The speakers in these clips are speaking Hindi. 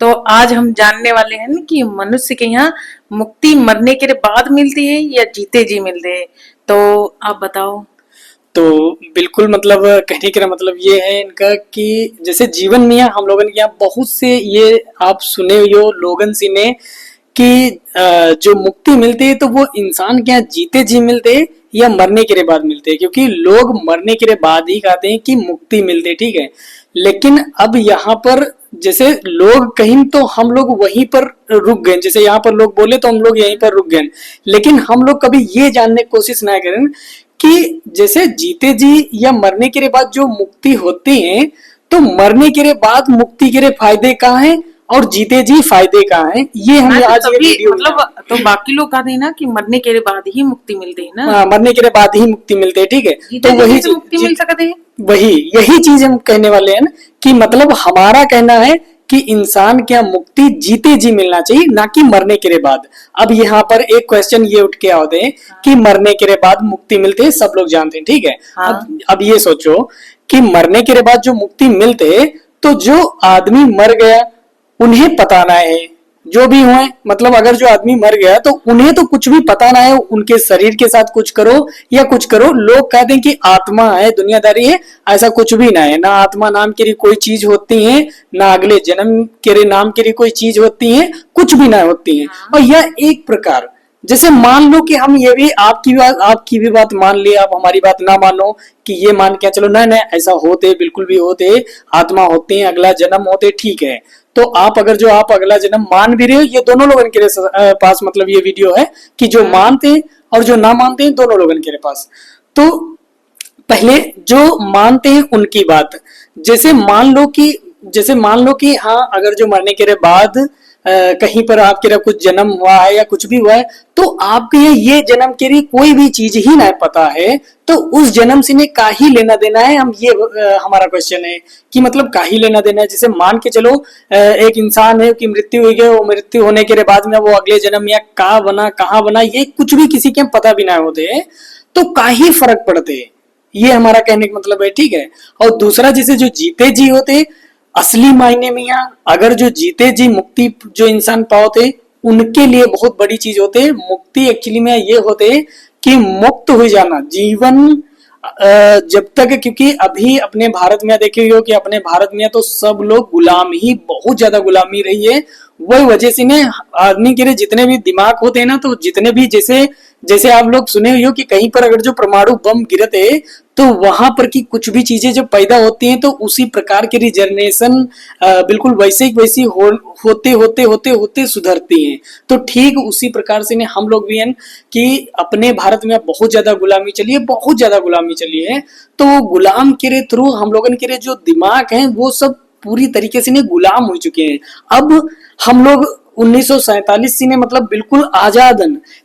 तो आज हम जानने वाले हैं ना कि मनुष्य के यहाँ मुक्ति मरने के बाद मिलती है या जीते जी मिलते है। तो आप बताओ। तो बिल्कुल मतलब कहने का मतलब ये है इनका कि जैसे जीवन में हम लोगन के यहाँ बहुत से ये आप सुने हो लोगन सी ने कि जो मुक्ति मिलती है तो वो इंसान के यहाँ जीते जी मिलते हैं या मरने के बाद मिलते हैं, क्योंकि लोग मरने के बाद ही कहते हैं कि मुक्ति मिलती है। ठीक है, लेकिन अब यहाँ पर जैसे लोग कहीं तो हम लोग वहीं पर रुक गए, जैसे यहाँ पर लोग बोले तो हम लोग यहीं पर रुक गए, लेकिन हम लोग कभी ये जानने की कोशिश ना करें कि जैसे जीते जी या मरने के बाद जो मुक्ति होती है तो मरने के बाद मुक्ति के फायदे कहाँ हैं और जीते जी फायदे कहाँ हैं, ये हमें आज ये वीडियो मतलब तो बाकी लोग कहते हैं ना कि मरने के बाद ही मुक्ति मिलती है ना। हाँ, मरने के बाद ही मुक्ति मिलती है। ठीक है, तो वही मुक्ति मिल सकती है, वही यही चीज हम कहने वाले हैं ना कि मतलब हमारा कहना है कि इंसान क्या मुक्ति जीते जी मिलना चाहिए, ना कि मरने के बाद। अब यहाँ पर एक क्वेश्चन ये उठ के आते हैं कि मरने के बाद मुक्ति मिलती है, सब लोग जानते हैं। ठीक है, हाँ। अब ये सोचो कि मरने के बाद जो मुक्ति मिलते तो जो आदमी मर गया उन्हें पता ना है, जो भी हुए मतलब अगर जो आदमी मर गया तो उन्हें तो कुछ भी पता ना है, उनके शरीर के साथ कुछ करो या कुछ करो, लोग कहते हैं कि आत्मा है, दुनियादारी है, ऐसा कुछ भी ना है। ना आत्मा नाम की कोई चीज होती है, ना अगले जन्म के नाम की कोई चीज होती है, कुछ भी ना होती है। और यह एक प्रकार जैसे मान लो कि हम ये भी आपकी भी बात मान ली, आप हमारी बात ना मानो कि ये मान के चलो ना ऐसा होते, बिल्कुल भी होते, आत्मा होते हैं, अगला जन्म होते, ठीक है। तो आप अगर जो आप अगला जन्म मान भी रहे हो, ये दोनों लोगों के पास मतलब ये वीडियो है कि जो मानते हैं और जो ना मानते हैं दोनों लोगों के पास। तो पहले जो मानते हैं उनकी बात, जैसे मान लो कि हाँ अगर जो मरने के बाद कहीं पर आपके कुछ जन्म हुआ है या कुछ भी हुआ है तो आपके ये जन्म के लिए कोई भी चीज ही ना पता है, तो उस जन्म से ने का ही लेना देना है। हम ये हमारा क्वेश्चन है कि मतलब का ही लेना देना है। जैसे मान के चलो एक इंसान है कि मृत्यु हुई है, वो मृत्यु होने के बाद में वो अगले जन्म या कहाँ बना ये कुछ भी किसी के पता भी ना होते है, तो का ही फर्क पड़ते है, ये हमारा कहने का मतलब है। ठीक है, और दूसरा जैसे जो जीते जी होते असली मायने में यहाँ अगर जो जीते जी मुक्ति जो इंसान पाते उनके लिए बहुत बड़ी चीज होते। मुक्ति एक्चुअली में ये होते कि मुक्त हो जाना जीवन जब तक, क्योंकि अभी अपने भारत में देखे हो कि अपने भारत में तो सब लोग गुलाम ही, बहुत ज्यादा गुलामी रही है। वही वजह से ने आदमी के लिए जितने भी दिमाग होते हैं ना, तो जितने भी जैसे आप लोग सुने हुए हो कि कहीं पर अगर जो परमाणु बम गिरते तो वहां पर की कुछ भी चीजें जब पैदा होती हैं तो उसी प्रकार की रिजनरेशन बिल्कुल वैसे होते सुधरती हैं। तो ठीक उसी प्रकार से हम लोग भी हैं कि अपने भारत में बहुत ज्यादा गुलामी चली है, बहुत ज्यादा गुलामी चली है। तो गुलाम के थ्रू हम लोगों के जो दिमाग है वो सब पूरी तरीके से गुलाम हो चुके हैं। अब हम लोग 1947 से ने मतलब बिल्कुल आजाद,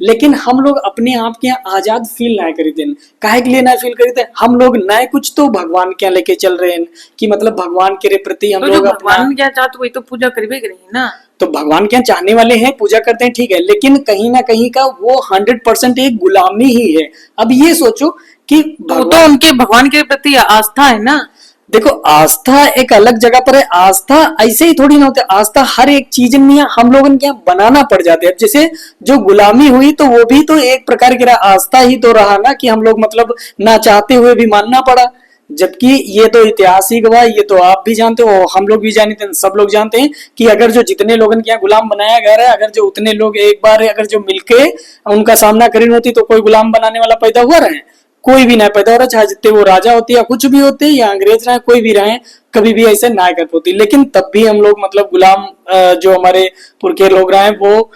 लेकिन हम लोग अपने आप के आजाद फील ना करते हैं। काहे के लिए ना फील करते? हम लोग नए कुछ तो भगवान के यहाँ लेके चल रहे हैं कि मतलब भगवान के प्रति हम लोग भगवान क्या चाहते वही तो पूजा करेंगे ना। तो भगवान के यहाँ चाहने वाले हैं, पूजा करते हैं, ठीक है, लेकिन कहीं ना कहीं का वो 100% एक गुलामी ही है। अब ये सोचो कि तो उनके भगवान के प्रति आस्था है ना। देखो आस्था एक अलग जगह पर है, आस्था ऐसे ही थोड़ी ना होती, आस्था हर एक चीज में हम लोगों के यहाँ बनाना पड़ जाते हैं। जैसे जो गुलामी हुई तो वो भी तो एक प्रकार की आस्था ही तो रहा ना, कि हम लोग मतलब ना चाहते हुए भी मानना पड़ा। जबकि ये तो इतिहास ही गवाह, ये तो आप भी जानते हो, हम लोग भी जानते हैं, सब लोग जानते हैं कि अगर जो जितने लोगों के यहाँ गुलाम बनाया गया है, अगर जो उतने लोग एक बार अगर जो मिलके उनका सामना करें होती तो कोई गुलाम बनाने वाला पैदा हुआ रहे? कोई भी ना पैदा हो रहा, चाहे जितने वो राजा होते या कुछ भी होते या अंग्रेज रहे, कोई भी रहे, कभी भी ऐसे ना कर पाती। लेकिन तब भी हम लोग मतलब गुलाम जो हमारे पुरखे लोग रहे वो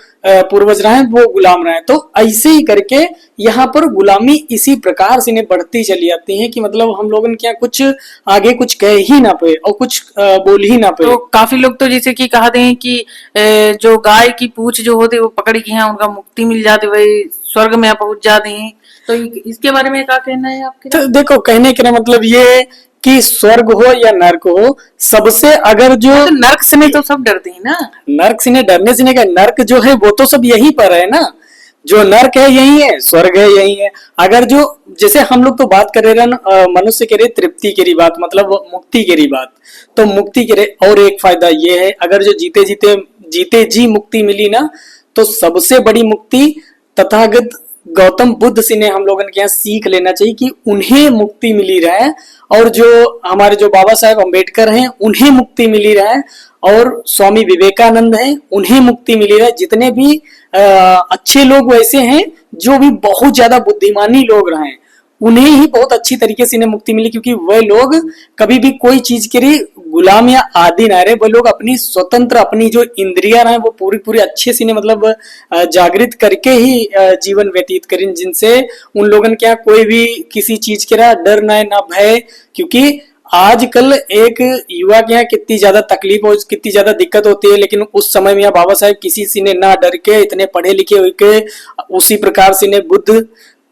पूर्वज रहे वो गुलाम रहे। तो ऐसे ही करके यहाँ पर गुलामी इसी प्रकार से बढ़ती चली जाती है कि मतलब हम लोगों के यहाँ कुछ आगे कुछ कह ही ना पाए और कुछ बोल ही ना पाए। तो काफी लोग तो जैसे कि कहते हैं कि जो गाय की पूंछ जो होती है वो पकड़ के यहाँ उनका मुक्ति मिल जाती, वही स्वर्ग में पहुंच जाते हैं। तो इसके बारे में क्या कहना है आपके? तो देखो कहने का मतलब ये कि स्वर्ग हो या नर्क हो, सबसे अगर जो तो नर्क से नहीं तो सब डरते हैं ना। नर्क से नहीं डरने से नहीं, नर्क जो है वो तो सब यही पर है ना। जो नर्क है यही है, स्वर्ग है यही है। अगर जो जैसे हम लोग तो बात कर रहे हैं मनुष्य के लिए तृप्ति की बात, मतलब मुक्ति की बात, तो मुक्ति के और एक फायदा ये है, अगर जो जीते जी मुक्ति मिली ना, तो सबसे बड़ी मुक्ति तथागत गौतम बुद्ध से ने हम लोगों के यहाँ सीख लेना चाहिए कि उन्हें मुक्ति मिली रहे, और जो हमारे जो बाबा साहेब अम्बेडकर हैं उन्हें मुक्ति मिली रहे, और स्वामी विवेकानंद हैं उन्हें मुक्ति मिली रहे। जितने भी अच्छे लोग वैसे हैं जो भी बहुत ज्यादा बुद्धिमानी लोग रहे, उन्हें ही बहुत अच्छी तरीके से इन्हें मुक्ति मिली, क्योंकि वह लोग कभी भी कोई चीज के लिए गुलाम या आदि ना रहे। वह लोग अपनी स्वतंत्र, अपनी जो इंद्रियां रहे वो पूरी पूरी अच्छे से इन्हें मतलब जागृत करके ही जीवन व्यतीत करें, जिनसे उन लोगों के यहाँ कोई भी किसी चीज के डर ना भय। क्योंकि आजकल एक युवा के यहाँ कितनी ज्यादा तकलीफ और कितनी ज्यादा दिक्कत होती है, लेकिन उस समय में बाबा साहेब किसी से ने ना डर के, इतने पढ़े लिखे होके, उसी प्रकार से ने बुद्ध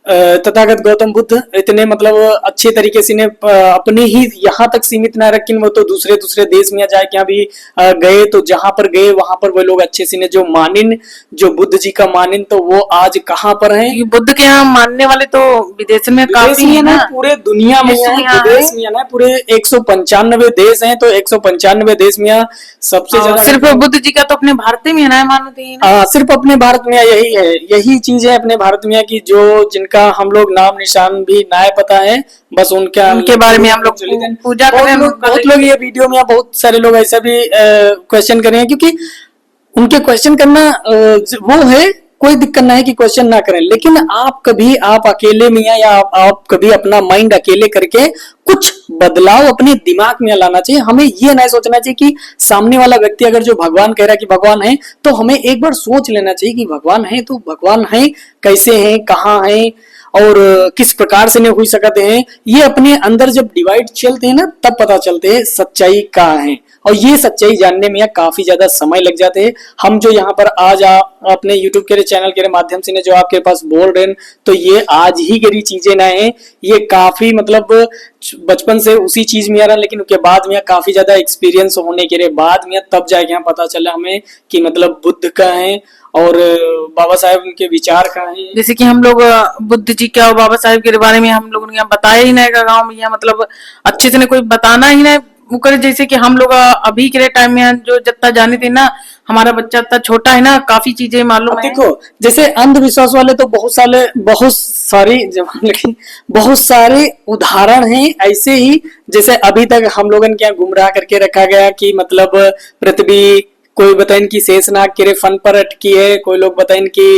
तथागत गौतम बुद्ध इतने मतलब अच्छे तरीके से ने अपने ही यहाँ तक सीमित ना रखें, वो तो दूसरे दूसरे देश में जाए क्या भी गए, तो जहां पर गए वहां पर वो लोग अच्छे से ने जो मानिन, जो बुद्ध जी का मानिन, तो वो आज कहाँ पर है। बुद्ध के यहाँ मानने वाले तो विदेश में काफी है ना, पूरे दुनिया में है, विदेश में ना पूरे 195 देश हैं, तो 195 देश में सबसे ज्यादा सिर्फ बुद्ध जी का तो अपने भारत में है ना मानते हैं। सिर्फ अपने भारत में यही है, यही चीज है अपने भारत में की जो जिनका हम लोग नाम निशान भी ना पता है, बस उनके बारे में हम लोग पूजा करें। बहुत लोग ये वीडियो में बहुत सारे लोग ऐसा भी क्वेश्चन कर रहे हैं, क्योंकि उनके क्वेश्चन करना वो है, कोई दिक्कत ना है कि क्वेश्चन ना करें, लेकिन आप अकेले में या आप कभी अपना माइंड अकेले करके कुछ बदलाव अपने दिमाग में लाना चाहिए। हमें ये नहीं सोचना चाहिए कि सामने वाला व्यक्ति अगर जो भगवान कह रहा है कि भगवान है, तो हमें एक बार सोच लेना चाहिए कि भगवान है तो भगवान है कैसे है, कहाँ है और किस प्रकार से नहीं हुई सकते हैं। ये अपने अंदर जब डिवाइड चलते हैं ना, तब पता चलते हैं सच्चाई कहाँ है, और ये सच्चाई जानने में काफी ज्यादा समय लग जाते हैं। हम जो यहाँ पर आज अपने YouTube के चैनल के माध्यम से जो आपके पास बोल रहे हैं, तो ये आज ही की चीजें ना है, ये काफी मतलब बचपन से उसी चीज में आ रहा, लेकिन उसके बाद में काफी ज्यादा एक्सपीरियंस होने के बाद में तब जाके यहाँ पता चला हमें कि मतलब बुद्ध का है और बाबा साहेब उनके विचार का है। जैसे कि हम लोग बुद्ध जी का और बाबा साहेब के बारे में हम लोगों ने यहाँ बताया ही नहीं गाँव में, मतलब अच्छे से कोई बताना ही नहीं मुकर। जैसे कि हम लोग अभी के टाइम में जो जितना जाने थे ना, हमारा बच्चा इतना छोटा है ना, काफी चीजें मालूम है। देखो जैसे अंधविश्वास वाले तो बहुत सारे उदाहरण हैं ऐसे ही, जैसे अभी तक हम लोगों ने क्या गुमराह करके रखा गया कि मतलब पृथ्वी, कोई बताइन की शेषनाग के फन पर अटकी है, कोई लोग बताइन की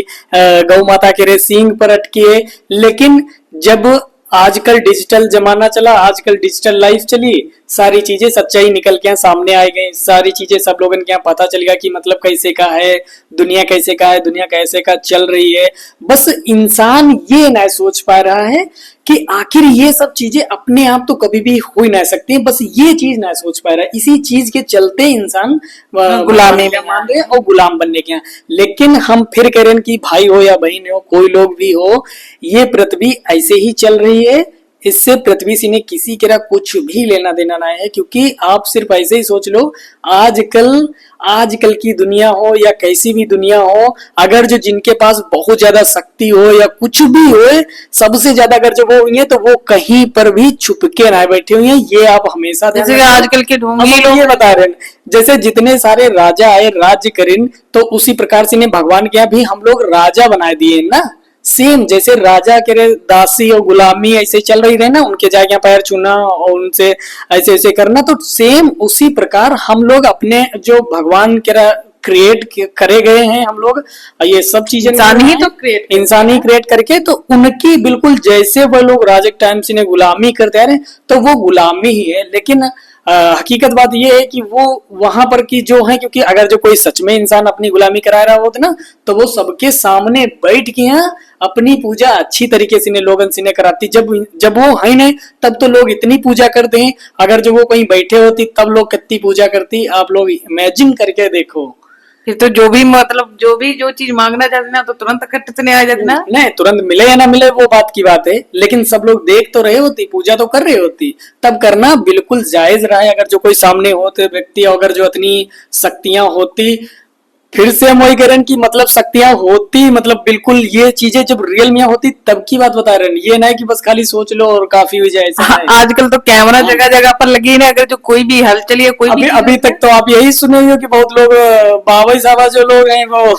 गौ माता के सींग पर अटकी है। लेकिन जब आजकल डिजिटल जमाना चला, आजकल डिजिटल लाइफ चली, सारी चीजें सच्चाई निकल के सामने आ गई, सारी चीजें सब लोगों के यहाँ पता चल गया कि मतलब कैसे का है दुनिया, कैसे का है दुनिया, कैसे का चल रही है। बस इंसान ये ना सोच पा रहा है कि आखिर ये सब चीजें अपने आप तो कभी भी हो ही ना सकती, बस ये चीज ना सोच पा रहा है। इसी चीज के चलते इंसान गुलामी में मान रहे और गुलाम बनने के। लेकिन हम फिर कह रहे हैं कि भाई हो या बहन हो, कोई लोग भी हो, ये पृथ्वी ऐसे ही चल रही है, इससे पृथ्वी से ने किसी के कुछ भी लेना देना ना है। क्योंकि आप सिर्फ ऐसे ही सोच लो, आजकल की दुनिया हो या कैसी भी दुनिया हो, अगर जो जिनके पास बहुत ज्यादा शक्ति हो या कुछ भी हो, सबसे ज्यादा अगर जो वो हुई है तो वो कहीं पर भी छुप के ना बैठे हुए हैं। ये आप हमेशा जैसे आजकल के ढोंगी लोग ये बता रहे हैं, जैसे जितने सारे राजा आए राज्य करें, तो उसी प्रकार से ने भगवान के यहाँ भी हम लोग राजा बना दिए ना। सेम जैसे राजा के दासी और गुलामी ऐसे चल रही रहे ना, उनके जाके पैर छूना और उनसे ऐसे ऐसे करना, तो सेम उसी प्रकार हम लोग अपने जो भगवान के क्रिएट करे गए हैं, हम लोग ये सब चीजें इंसान ही क्रिएट करके, तो उनकी बिल्कुल जैसे वो लोग राजा के टाइम से गुलामी करते आ रहे, तो वो गुलामी ही है। लेकिन हकीकत बात ये है कि वो वहां पर की जो है, क्योंकि अगर जो कोई सच में इंसान अपनी गुलामी करा रहा होता ना, तो वो सबके सामने बैठ के अपनी पूजा अच्छी तरीके से लोगन से कराती। जब वो है नहीं, तब तो लोग इतनी पूजा करते हैं, अगर जो वो कहीं बैठे होती तब लोग कितनी पूजा करती, आप लोग इमेजिन करके देखो। फिर तो जो चीज मांगना चाहते ना, तो तुरंत खट से नहीं आ जाती ना। नहीं, तुरंत मिले या ना मिले वो बात की बात है, लेकिन सब लोग देख तो रहे होती, पूजा तो कर रहे होती, तब करना बिल्कुल जायज रहा है। अगर जो कोई सामने होते व्यक्ति, अगर जो इतनी शक्तियां होती, फिर से हम वही कह रहे हैं कि मतलब शक्तियां होती, मतलब बिल्कुल ये चीजें जब रियल में होती तब की बात बता रहे हैं, ये ना है कि बस खाली सोच लो और काफी हो जाए, ऐसा नहीं है। आजकल तो कैमरा जगह जगह पर लगी है ना, अगर जो कोई भी हलचल या कोई भी अभी चीज अभी होती तक तो आप यही सुने हो कि बहुत लोग बाबा साहब जो लोग हैं वो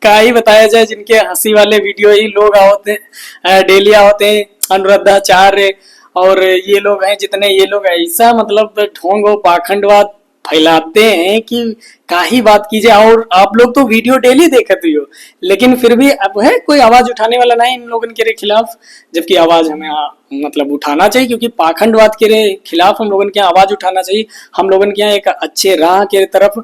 का ही बताया जाए, जिनके हंसी वाले वीडियो ही लोग होते हैं, डेलिया होते हैं, अनुराधाचार्य और ये लोग हैं, जितने ये लोग ऐसा मतलब ढोंग और पाखंडवाद फैलाते हैं कि काही बात कीजिए। और आप लोग तो वीडियो डेली देखते हो, लेकिन फिर भी अब है कोई आवाज उठाने वाला नहीं इन लोगों के खिलाफ, जबकि आवाज हमें मतलब उठाना चाहिए, क्योंकि पाखंडवाद के खिलाफ हम लोगों के यहाँ आवाज उठाना चाहिए। हम लोगों के यहाँ एक अच्छे राह के तरफ,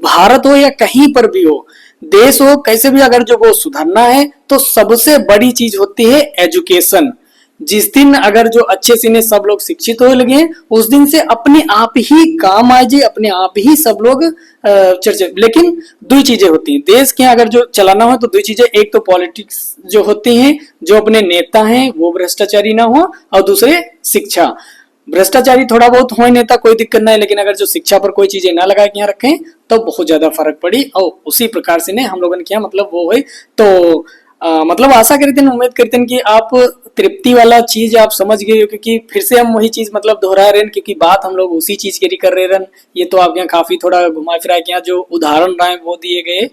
भारत हो या कहीं पर भी हो, देश हो, कैसे भी अगर जो वो सुधरना है तो सबसे बड़ी चीज होती है एजुकेशन। जिस दिन अगर जो अच्छे से ने सब लोग शिक्षित हो लगे, उस दिन से अपने आप ही काम आ जाए, अपने आप ही सब लोग चर्चे। लेकिन दो चीजें होती हैं देश के अगर जो चलाना हो, तो दो चीजें, एक तो पॉलिटिक्स जो होती हैं, जो अपने नेता हैं वो भ्रष्टाचारी ना हो, और दूसरे शिक्षा। भ्रष्टाचारी थोड़ा बहुत हो नेता, कोई दिक्कत नहीं, लेकिन अगर जो शिक्षा पर कोई चीजें ना लगा के यहाँ रखें तो बहुत ज्यादा फर्क पड़ी। और उसी प्रकार से ने हम लोगों ने किया, मतलब वो है तो मतलब आशा करते हैं, उम्मीद करते हैं कि आप तृप्ति वाला चीज आप समझ गए हो, क्योंकि फिर से हम वही चीज मतलब दोहरा रहे हैं, क्योंकि बात हम लोग उसी चीज की कर रहे हैं। ये तो आपके यहाँ काफी थोड़ा घुमा फिरा के यहाँ जो उदाहरण रहे वो दिए गए,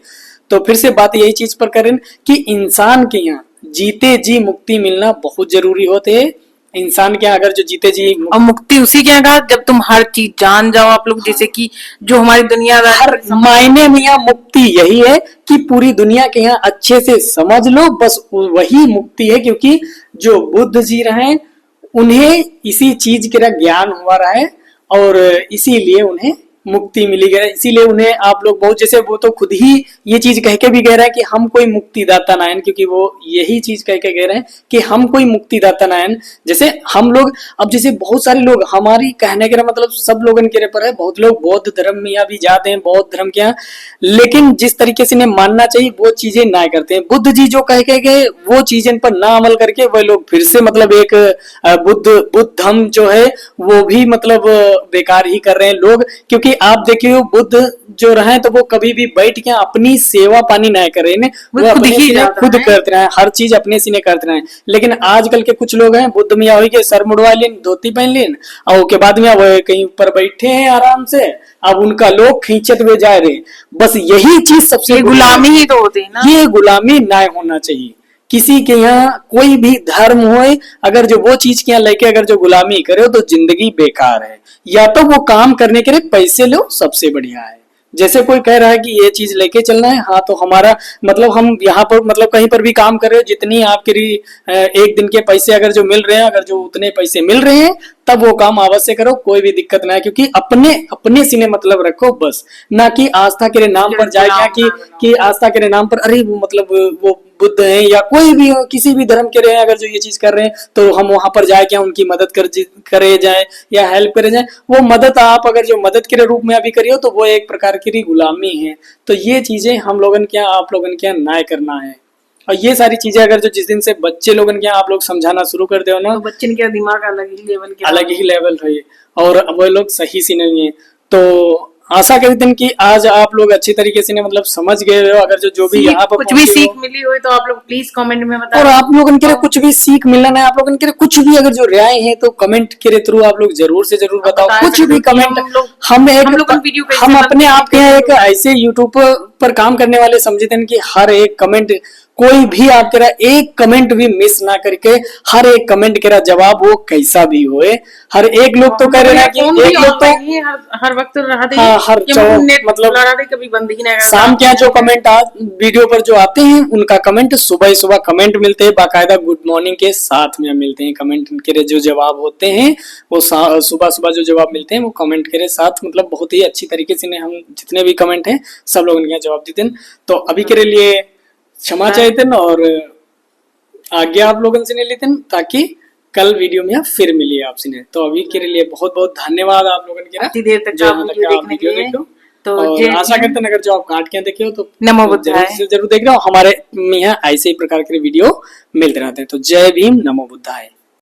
तो फिर से बात यही चीज पर करें कि इंसान के यहाँ जीते जी मुक्ति मिलना बहुत जरूरी होते है। इंसान के यहाँ अगर जो जीते जी, और मुक्ति उसी के यहाँ कहा जब तुम हर चीज जान जाओ आप लोग, जैसे कि जो हमारी दुनिया हर मायने में यहाँ मुक्ति यही है कि पूरी दुनिया के यहाँ अच्छे से समझ लो, बस वही मुक्ति है। क्योंकि जो बुद्ध जी रहे उन्हें इसी चीज का ज्ञान हुआ रहा है, और इसीलिए उन्हें मुक्ति मिली गई, इसीलिए उन्हें आप लोग बहुत, जैसे वो तो खुद ही ये चीज कह के भी कह रहे हैं कि हम कोई मुक्तिदाता ना है, क्योंकि वो यही चीज कह के कह रहे हैं कि हम कोई मुक्तिदाता ना है। जैसे हम लोग अब जैसे बहुत सारे लोग, हमारी कहने का मतलब सब लोगों के पर है, बहुत लोग बौद्ध धर्म में भी जाते हैं, बौद्ध धर्म के यहाँ, लेकिन जिस तरीके से इन्हें मानना चाहिए वो चीजें ना करते हैं। बुद्ध जी जो कह के गए वो चीजें पर ना अमल करके वह लोग फिर से मतलब एक बुद्ध धर्म जो है वो भी मतलब बेकार ही कर रहे हैं लोग। क्योंकि आप देखिए बुद्ध जो रहे तो वो कभी भी बैठ के अपनी सेवा पानी नहीं कर रहे हैं, वो खुद अपने ही सीने खुद करते रहे, हर चीज अपने सीने करते रहे। लेकिन आजकल के कुछ लोग हैं, बुद्ध मियाँ हुई के सर मुड़वा लेन, धोती पहन लेन, और उसके बाद में वो कहीं ऊपर बैठे हैं आराम से, अब उनका लोग खींचत हुए जा रहे। बस यही चीज सबसे गुलामी ही तो होती है ना, ये गुलामी ना होना चाहिए किसी के यहाँ, कोई भी धर्म हो, अगर जो वो चीज के यहाँ लेके अगर जो गुलामी करे तो जिंदगी बेकार है। या तो वो काम करने के लिए पैसे लो, सबसे बढ़िया है। जैसे कोई कह रहा है कि ये चीज लेके चलना है, हाँ तो हमारा मतलब हम यहाँ पर मतलब कहीं पर भी काम कर रहे हो, जितनी आपके एक दिन के पैसे अगर जो मिल रहे हैं, अगर जो उतने पैसे मिल रहे हैं तब वो काम अवश्य करो, कोई भी दिक्कत ना है। क्योंकि अपने अपने सीने मतलब रखो बस, ना कि आस्था के नाम पर जाएगा कि आस्था के नाम पर अरे वो मतलब वो बुद्ध है या कोई भी हो, किसी भी धर्म के रहे हैं, अगर जो ये चीज कर रहे हैं तो हम वहां पर जाए क्या उनकी मदद करे जाए या हेल्प करे जाए। वो मदद आप अगर जो मदद के रूप में अभी करियो तो वो एक प्रकार की गुलामी है। तो ये चीजें हम लोगन के यहाँ आप लोगन के यहाँ ना करना है। और ये सारी चीजें अगर जो जिस दिन से बच्चे लोगन के यहाँ आप लोग समझाना शुरू कर दो ना, तो बच्चे के दिमाग अलग ही लेवल है, और वो लोग सही से नहीं है। तो आशा करते हैं कि आज आप लोग अच्छी तरीके से मतलब समझ गए हो। अगर जो भी यहाँ पर कुछ भी सीख मिली हो तो आप लोग प्लीज कमेंट में बताओ, और आप लोगों के लिए कुछ भी सीख मिलना है, आप लोगों के लिए कुछ भी अगर जो राय है तो कमेंट के थ्रू आप लोग जरूर से जरूर बताओ, कुछ भी कमेंट। हम अपने आप के एक ऐसे यूट्यूब पर काम करने वाले समझते हैं कि हर एक कमेंट, कोई भी आप तेरा एक कमेंट भी मिस ना करके हर एक कमेंट के जवाब वो कैसा भी होए। हर एक लोग तो कह रहे हैं कि एक लोग तो हर वक्त हर मतलब कभी बंद ही नहीं, शाम के जो कमेंट वीडियो पर जो आते हैं उनका कमेंट सुबह सुबह कमेंट मिलते हैं, बाकायदा गुड मॉर्निंग के साथ में मिलते हैं। कमेंट के जो जवाब होते हैं वो सुबह सुबह जो जवाब मिलते हैं वो कमेंट के साथ मतलब बहुत ही अच्छी तरीके से हम जितने भी कमेंट हैं सब लोग उनके जवाब देते हैं। तो अभी के लिए क्षमा चाहते हैं और आगे आप लोगों से नहीं लेते हैं, ताकि कल वीडियो में फिर मिलिए आपसे। तो अभी के लिए बहुत बहुत धन्यवाद आप लोगों के इतनी देर तक जो वीडियो देख लो। तो आशा करते हैं अगर जो आप काट के देखे हो तो नमो बुद्धाय जरूर देख रहे हो। हमारे यहाँ ऐसे ही प्रकार के वीडियो मिलते रहते हैं। तो जय भीम, नमो बुद्धाय।